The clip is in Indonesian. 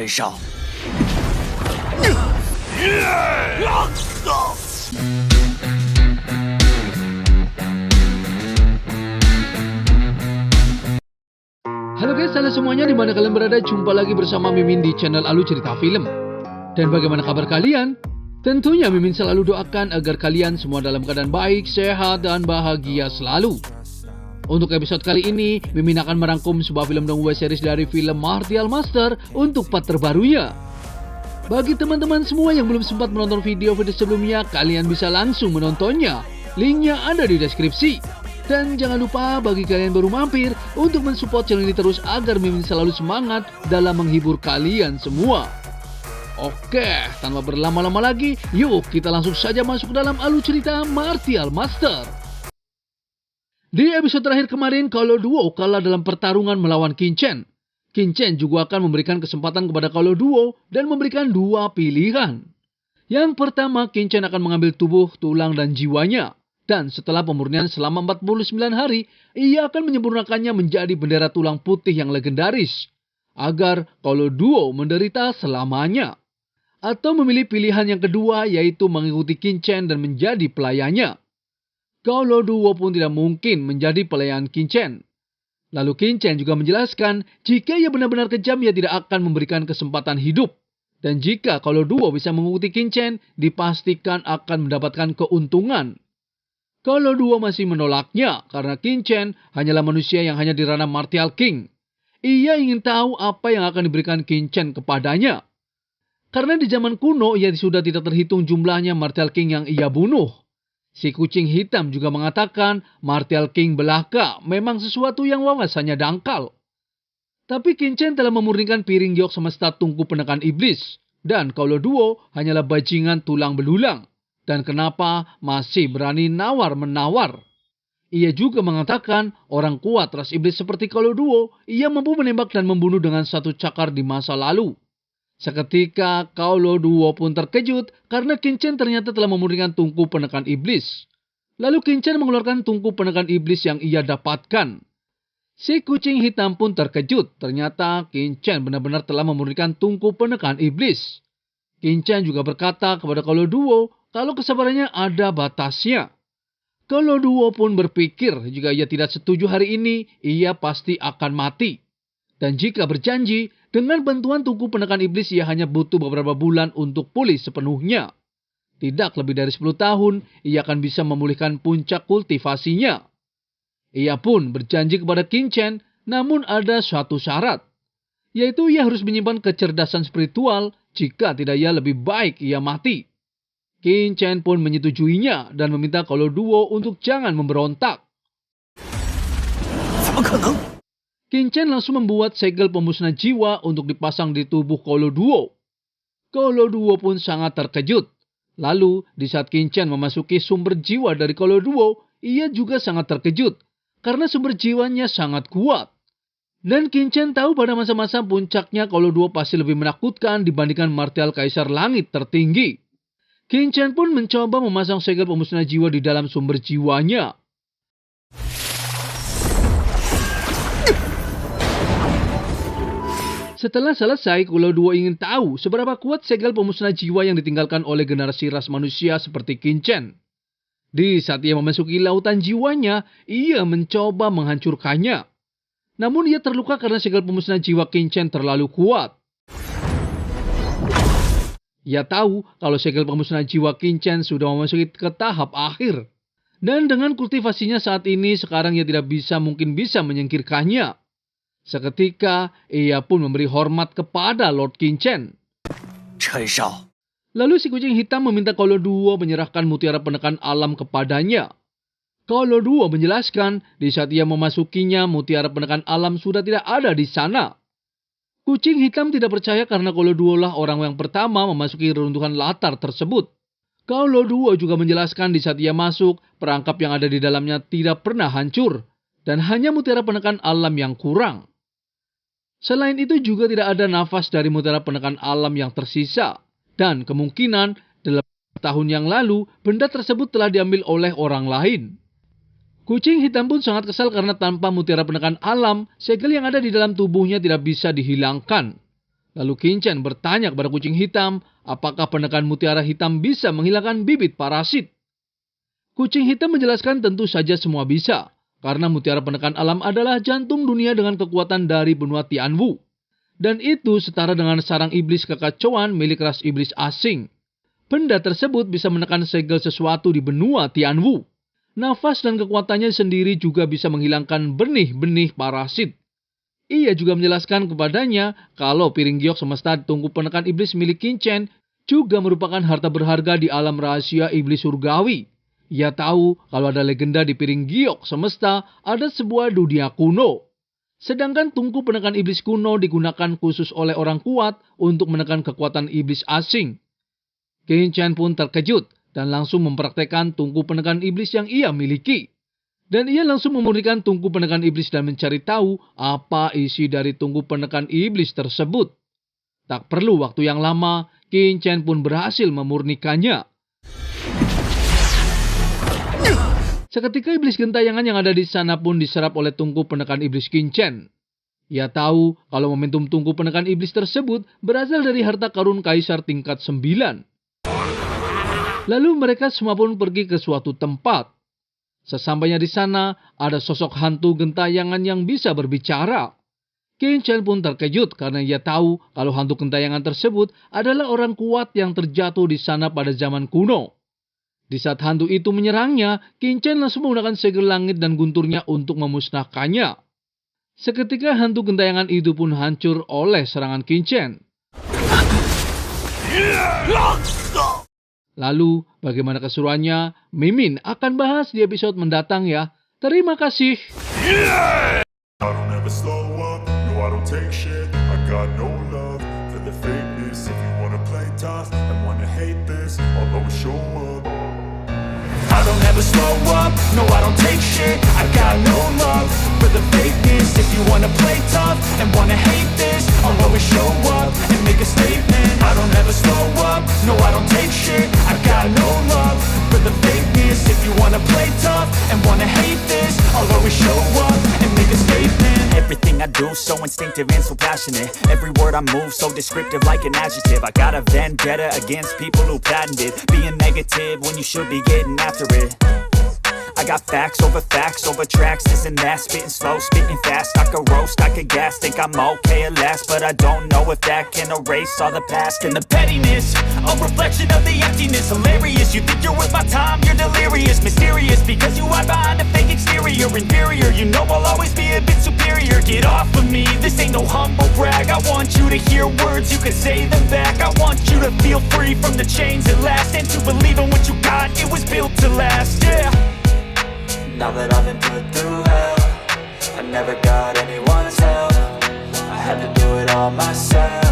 陈少。 Halo guys, halo semuanya, dimana kalian berada, jumpa lagi bersama Mimin di channel Alu Cerita Film. Dan bagaimana kabar kalian? Tentunya Mimin selalu doakan agar kalian semua dalam keadaan baik, sehat, dan bahagia selalu. Untuk episode kali ini, Mimin akan merangkum sebuah film dan web series dari film Martial Master untuk part terbarunya. Bagi teman-teman semua yang belum sempat menonton video-video sebelumnya, kalian bisa langsung menontonnya. Linknya ada di deskripsi. Dan jangan lupa bagi kalian baru mampir untuk mensupport channel ini terus agar Mimin selalu semangat dalam menghibur kalian semua. Oke, tanpa berlama-lama lagi, yuk kita langsung saja masuk ke dalam alur cerita Martial Master. Di episode terakhir kemarin, kalau Duo kalah dalam pertarungan melawan Qin Chen. Qin Chen juga akan memberikan kesempatan kepada kalau Duo dan memberikan dua pilihan. Yang pertama, Qin Chen akan mengambil tubuh, tulang, dan jiwanya. Dan setelah pemurnian selama 49 hari, ia akan menyempurnakannya menjadi bendera tulang putih yang legendaris. Agar kalau Duo menderita selamanya. Atau memilih pilihan yang kedua, yaitu mengikuti Qin Chen dan menjadi pelayannya. Kalau Duo pun tidak mungkin menjadi pelayan Qin Chen. Lalu Qin Chen juga menjelaskan, jika ia benar-benar kejam, ia tidak akan memberikan kesempatan hidup. Dan jika kalau Duo bisa mengikuti Qin Chen, dipastikan akan mendapatkan keuntungan. Kalau Duo masih menolaknya karena Qin Chen hanyalah manusia yang hanya di ranah Martial King. Ia ingin tahu apa yang akan diberikan Qin Chen kepadanya. Karena di zaman kuno ia sudah tidak terhitung jumlahnya Martial King yang ia bunuh. Si kucing hitam juga mengatakan Martial King belaka memang sesuatu yang wawasannya dangkal. Tapi Qin Chen telah memurnikan piring giok semesta tungku penekan iblis. Dan kalau Duo hanyalah bajingan tulang belulang. Dan kenapa masih berani nawar-menawar? Ia juga mengatakan orang kuat ras iblis seperti kalau Duo, ia mampu menembak dan membunuh dengan satu cakar di masa lalu. Seketika kalau Duo pun terkejut karena Qin Chen ternyata telah memurnikan tungku penekan iblis. Lalu Qin Chen mengeluarkan tungku penekan iblis yang ia dapatkan. Si kucing hitam pun terkejut, ternyata Qin Chen benar-benar telah memurnikan tungku penekan iblis. Qin Chen juga berkata kepada kalau Duo, kalau kesabarannya ada batasnya. Kalau Duo pun berpikir jika ia tidak setuju hari ini, ia pasti akan mati. Dan jika berjanji, dengan bantuan tungku penekan iblis ia hanya butuh beberapa bulan untuk pulih sepenuhnya. Tidak lebih dari 10 tahun, ia akan bisa memulihkan puncak kultivasinya. Ia pun berjanji kepada Qin Chen, namun ada suatu syarat. Yaitu ia harus menyimpan kecerdasan spiritual, jika tidak ia lebih baik ia mati. Qin Chen pun menyetujuinya dan meminta kalau Duo untuk jangan memberontak. Qin Chen langsung membuat segel pemusnah jiwa untuk dipasang di tubuh kalau Duo. Kalau Duo pun sangat terkejut. Lalu di saat Qin Chen memasuki sumber jiwa dari kalau Duo, ia juga sangat terkejut karena sumber jiwanya sangat kuat. Dan Qin Chen tahu pada masa-masa puncaknya kalau Duo pasti lebih menakutkan dibandingkan Martial Kaisar Langit tertinggi. Qin Chen pun mencoba memasang segel pemusnah jiwa di dalam sumber jiwanya. Setelah selesai, kalau Duo ingin tahu seberapa kuat segel pemusnah jiwa yang ditinggalkan oleh generasi ras manusia seperti Qin Chen. Di saat ia memasuki lautan jiwanya, ia mencoba menghancurkannya. Namun ia terluka karena segel pemusnah jiwa Qin Chen terlalu kuat. Ia tahu kalau segel pemusnah jiwa Qin Chen sudah memasuki ke tahap akhir. Dan dengan kultivasinya saat ini, sekarang ia tidak mungkin bisa menyingkirkannya. Seketika, ia pun memberi hormat kepada Lord Qin Chen. Chen Shao. Lalu si kucing hitam meminta kalau Duo menyerahkan mutiara penekan alam kepadanya. Kalau Duo menjelaskan, di saat ia memasukinya, mutiara penekan alam sudah tidak ada di sana. Kucing hitam tidak percaya karena kalau Duo lah orang yang pertama memasuki reruntuhan latar tersebut. Kalau Duo juga menjelaskan di saat ia masuk, perangkap yang ada di dalamnya tidak pernah hancur. Dan hanya mutiara penekan alam yang kurang. Selain itu juga tidak ada nafas dari mutiara penekan alam yang tersisa. Dan kemungkinan 8 tahun yang lalu, benda tersebut telah diambil oleh orang lain. Kucing hitam pun sangat kesal karena tanpa mutiara penekan alam, segel yang ada di dalam tubuhnya tidak bisa dihilangkan. Lalu Qin-Chen bertanya kepada kucing hitam, apakah penekan mutiara hitam bisa menghilangkan bibit parasit. Kucing hitam menjelaskan tentu saja semua bisa, karena mutiara penekan alam adalah jantung dunia dengan kekuatan dari benua Tianwu. Dan itu setara dengan sarang iblis kekacauan milik ras iblis asing. Benda tersebut bisa menekan segel sesuatu di benua Tianwu. Nafas dan kekuatannya sendiri juga bisa menghilangkan benih-benih parasit. Ia juga menjelaskan kepadanya kalau piring giok semesta di tungku penekan iblis milik Qin-Chen juga merupakan harta berharga di alam rahasia iblis surgawi. Ia tahu kalau ada legenda di piring giok semesta ada sebuah dunia kuno. Sedangkan tungku penekan iblis kuno digunakan khusus oleh orang kuat untuk menekan kekuatan iblis asing. Qin-Chen pun terkejut dan langsung mempraktekkan tungku penekan iblis yang ia miliki. Dan ia langsung memurnikan tungku penekan iblis dan mencari tahu apa isi dari tungku penekan iblis tersebut. Tak perlu waktu yang lama, Qin-Chen pun berhasil memurnikannya. Seketika iblis gentayangan yang ada di sana pun diserap oleh tungku penekan iblis Qin-Chen. Ia tahu kalau momentum tungku penekan iblis tersebut berasal dari harta karun kaisar tingkat 9. Lalu mereka semua pun pergi ke suatu tempat. Sesampainya di sana, ada sosok hantu gentayangan yang bisa berbicara. Qin-Chen pun terkejut karena ia tahu kalau hantu gentayangan tersebut adalah orang kuat yang terjatuh di sana pada zaman kuno. Di saat hantu itu menyerangnya, Qin-Chen langsung menggunakan segel langit dan gunturnya untuk memusnahkannya. Seketika hantu gentayangan itu pun hancur oleh serangan Qin-Chen. Lalu, bagaimana keseruannya? Mimin akan bahas di episode mendatang ya. Terima kasih. I don't ever slow up, no I don't take shit. I got no love for the fakeness. If you wanna play tough and wanna hate this, I'll always show up. I don't ever slow up, no I don't take shit. I got no love for the fakeness. If you wanna play tough and wanna hate this, I'll always show up and make a statement. I don't ever slow up, no I don't take shit. I got no love for the fakeness. If you wanna play tough and wanna hate this, I'll always show up and make a statement. Everything I do so instinctive and so passionate. Every word I move so descriptive like an adjective. I got a vendetta against people who patented being negative when you should be getting after it. I got facts over tracks, this and that. Spitting slow, spitting fast. I could roast, I could gas. Think I'm okay at last, but I don't know if that can erase all the past. And the pettiness, a reflection of the emptiness. Hilarious, you think you're worth my time, you're delirious. Mysterious, because you hide behind a fake exterior. Inferior, you know I'll always be a bit superior. Get off of me, this ain't no humble brag. I want you to hear words, you can say them back. I want you to feel free from the chains at last, and to believe in what you got, it was built to last, yeah. Now that I've been put through hell, I never got anyone's help. I had to do it all myself.